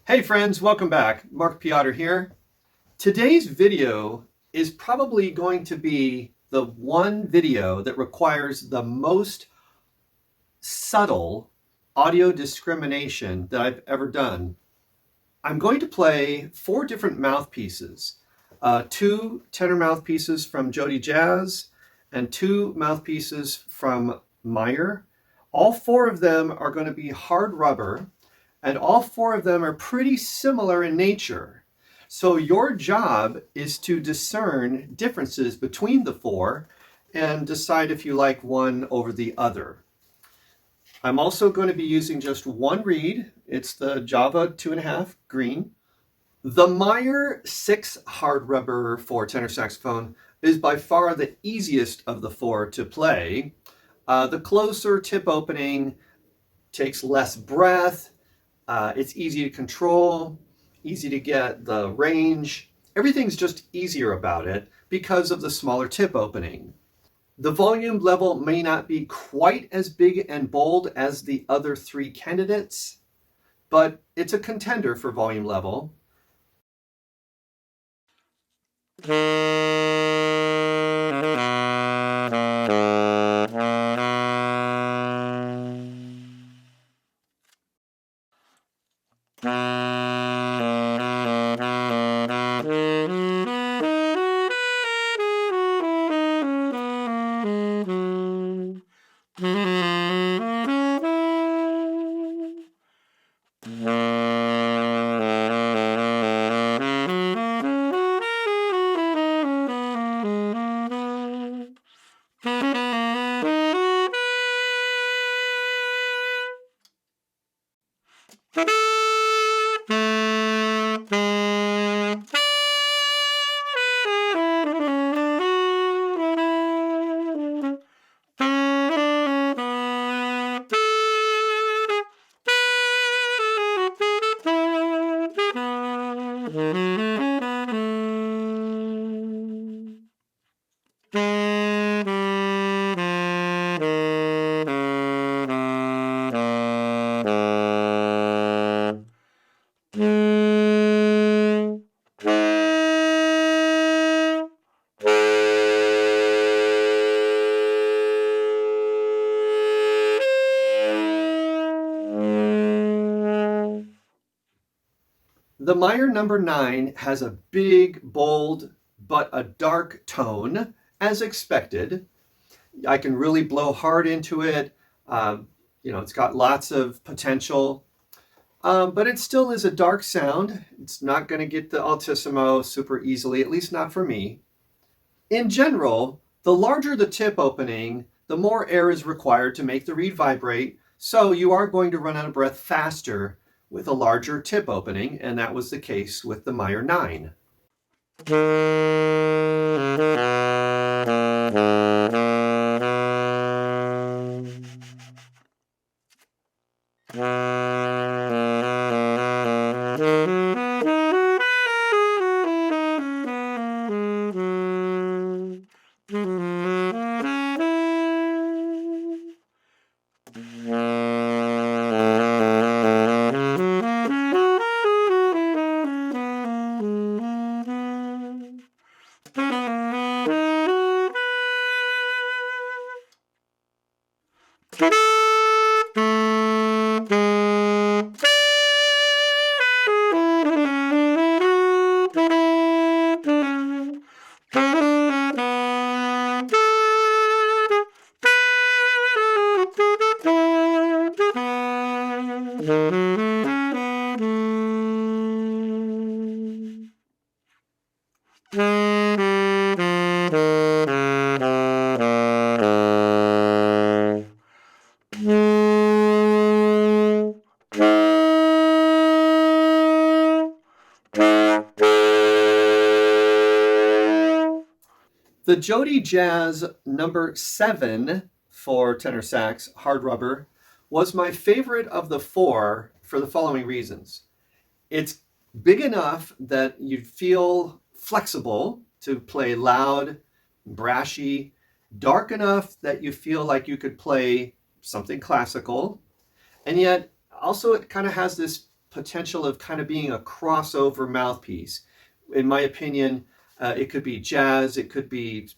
Hey friends, welcome back. Mark Peotter here. Today's video is probably going to be the one video that requires the most subtle audio discrimination that I've ever done. I'm going to play 4 different mouthpieces, 2 tenor mouthpieces from Jody Jazz and 2 mouthpieces from Meyer. All 4 of them are going to be hard rubber, and all 4 of them are pretty similar in nature. So your job is to discern differences between the 4 and decide if you like one over the other. I'm also going to be using just one reed. It's the Java 2.5 green. The Meyer 6 hard rubber for tenor saxophone is by far the easiest of the 4 to play. The closer tip opening takes less breath. It's easy to control, easy to get the range. Everything's just easier about it because of the smaller tip opening. The volume level may not be quite as big and bold as the other 3 candidates, but it's a contender for volume level. The Meyer number 9 has a big, bold, but a dark tone, as expected. I can really blow hard into it. It's got lots of potential, but it still is a dark sound. It's not going to get the altissimo super easily, at least not for me. In general, the larger the tip opening, the more air is required to make the reed vibrate, so you are going to run out of breath faster with a larger tip opening, and that was the case with the Meyer 9. The Jody Jazz number 7 for tenor sax, hard rubber, was my favorite of the 4 for the following reasons. It's big enough that you'd feel flexible to play loud, brashy, dark enough that you feel like you could play something classical, and yet also it kind of has this potential of kind of being a crossover mouthpiece. In my opinion, it could be jazz, it could be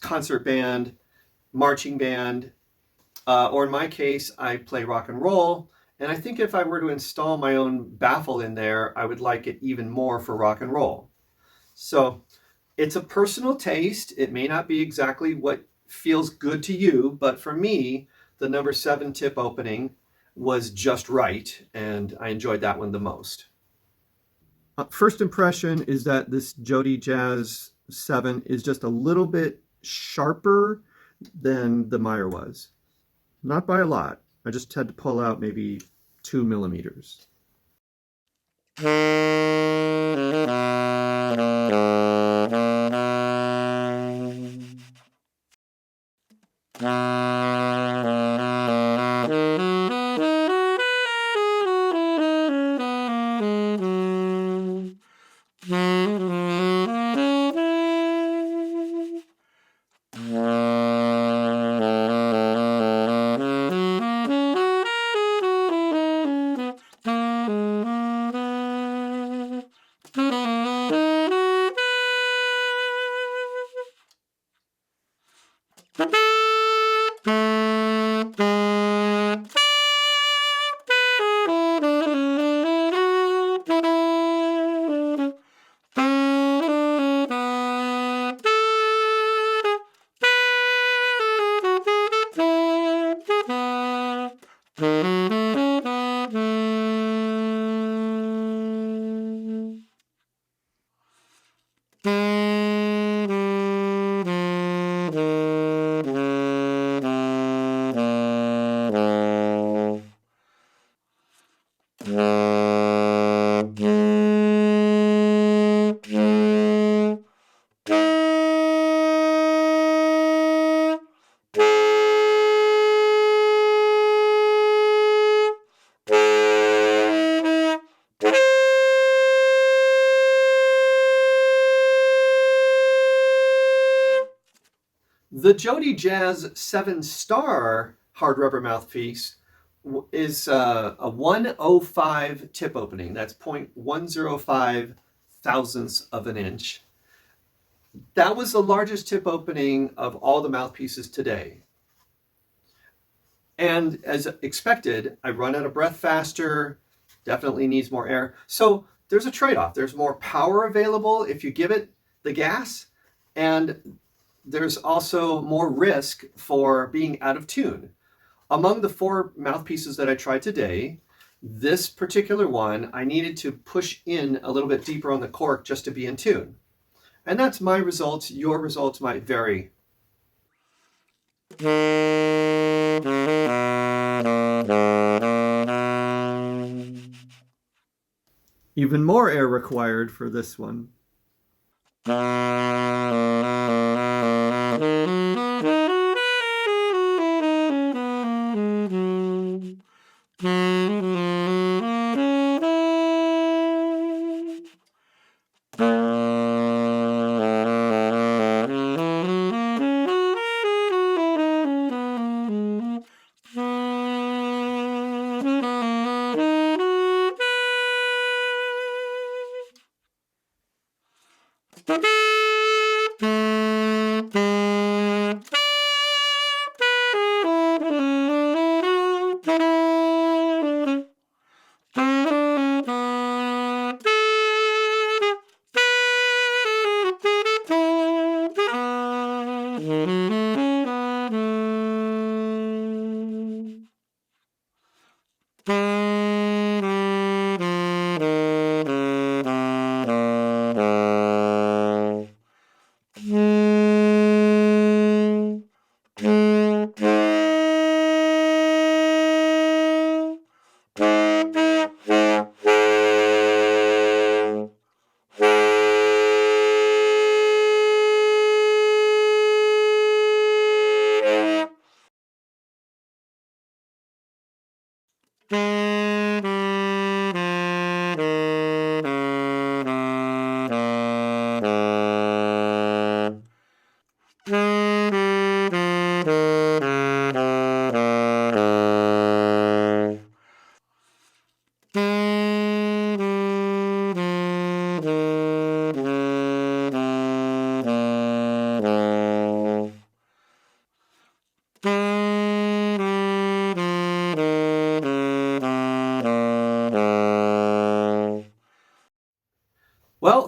concert band, marching band, or in my case, I play rock and roll. And I think if I were to install my own baffle in there, I would like it even more for rock and roll. So it's a personal taste. It may not be exactly what feels good to you, but for me, the number 7 tip opening was just right, and I enjoyed that one the most. First impression is that this Jody Jazz 7 is just a little bit sharper than the Meyer was. Not by a lot. I just had to pull out maybe 2 millimeters. The Jody Jazz 7-star hard rubber mouthpiece is a 105 tip opening. That's 0.105 thousandths of an inch. That was the largest tip opening of all the mouthpieces today. And as expected, I run out of breath faster, definitely needs more air. So there's a trade-off. There's more power available if you give it the gas, and there's also more risk for being out of tune. Among the 4 mouthpieces that I tried today, this particular one, I needed to push in a little bit deeper on the cork just to be in tune. And that's my results. Your results might vary. Even more air required for this one.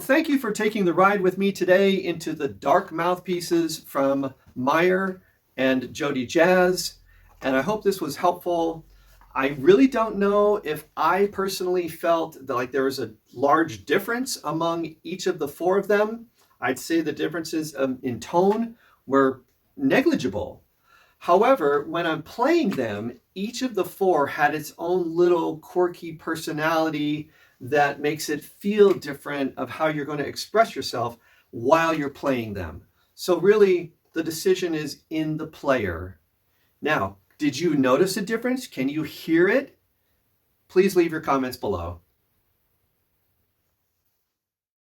thank you for taking the ride with me today into the dark mouthpieces from Meyer and Jody Jazz, and I hope this was helpful. I really don't know if I personally felt that like there was a large difference among each of the four of them. I'd say the differences in tone were negligible. However, when I'm playing them, each of the four had its own little quirky personality that makes it feel different of how you're going to express yourself while you're playing them. So really, the decision is in the player. Now, did you notice a difference? Can you hear it? Please leave your comments below.